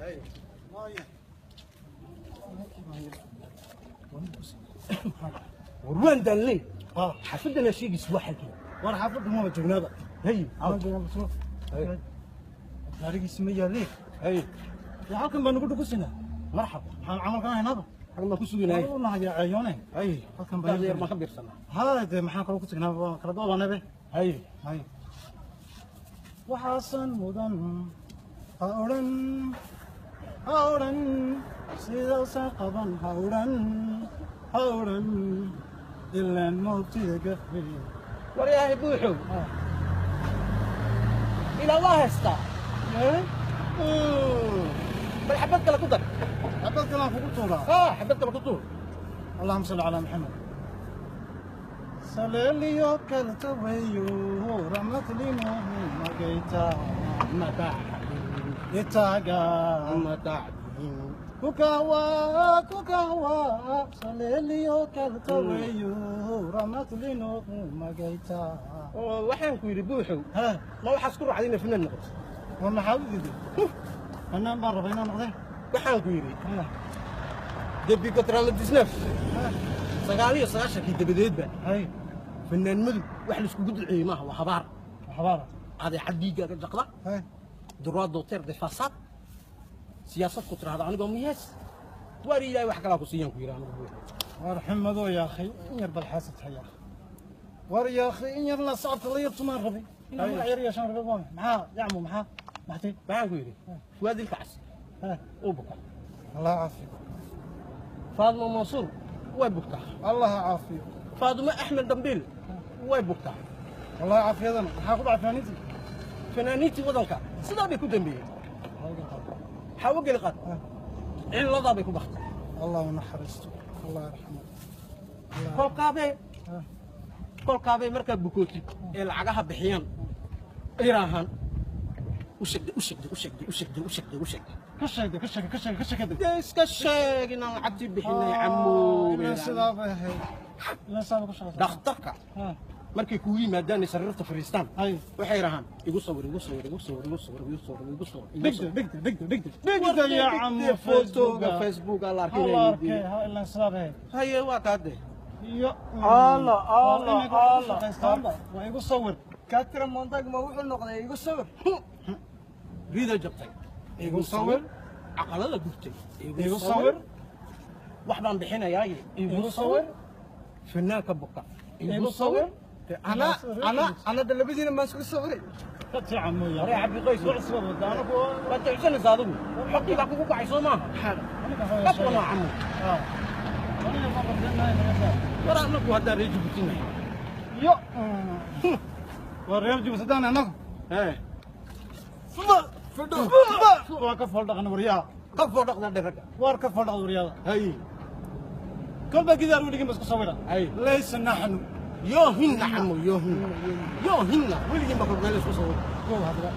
اي وروان دلي حفظنا شيء يسوى حكي وانا حافظ ما جبناه هي انا جبنا بسوا هذيك اسمها ليه هي يا حكم بنقول قصنا مرحبا عمل كان هنا حنا كسوينا هي والله يا عيوني هي حكم غير ما خبر سنه هذا ما حنا كنا كلا دوبا نبي هي هاي وحسن مدن هورن سيدا ساقبا هورن إلا الموت يقفل ورياه بوحو الى الله يستا بل حبتك لك قدر عبد كلام فوق الطورة حبتك لك قدر اللهم صل على محمد سليليو كالتويو رمت لي ما جيتا متاع يتاقا متاع كوكاوا سليليو كالتويو رمت لي ما جيتا waxaan ku yiri buuxow ها ma waxaas ku raacdina finan noqoto والله حاولت أنا مرة بينا نقضي waxaan ku yiri debi kotrala disnaf sagaaliyo sagaashankii dabadeedba هاي fanaanimadu wax la isku gudciyay maaha waa habaar حضارة aday xadiiga jaqda هاي droit d'auteur de façade siyaasad ku tiraahdo anigoo miyaas waar ilaahay wax kala ku siiyaan ku yiri anigu buuxow وارحمدو يا أخي إنير بالحاسة حيا ور يا أخي إنير لا صعبت الله يطمر ربي إنه أيوة. عيري عشان ربي معاه يعمو معاه محتي waxaan ku yiri fuad ilkaas ها oo buka الله يعافيك faadmo mansuur way bugtaa الله يعافيك faadmo axmed dambiil way bugtaa الله يعافيك أنا حاخذ عفانيتي fanaaniintii wadanka sidaa bay ku dambeeyeen xawo geli qaad ciladaa bay ku baktay الله ينحرسته الله يرحمه kolkaabay markaad bukootid ee lacagaha bixiyaan iraahan كشك iska sheeg inaan lacagtii bixinay لا سلام هاي لا سلام كشك dhakhtarka ها markay kugu yimaadaan ay sariirta fadhiistaan هاي waxay rahaan igu sawir دقدر يا عم facebook alla الله arkay أركي ها إلا سلام هاي haye waa kaade يا الله ويقول صور كاتر منطق ما وحنا نقضي يقول صور rida jabtay يقول صور caqalada gubtay يقول صور wax baan bixinayaa يقول صور fanaanka buka يقول صور انا دلبيدينا ما اسكو صوري كت يا عمو hore يا cabdi qays وعصر ودانك waad tacsanaysaa adigu xogtii baa kugu kacay soo maaha dadka waa camu war anagu haddaan reeji butinahay يا والريال جيب سدانا انا وكفر دقنا وريا qafoo dhaqda dheraga وكفر دقنا وريا hay كل ما كذا ولي بس صورة hay ليس نحن yoo hinna camu yoo hinna weligii ma kolmeelis ku sawir هو هذا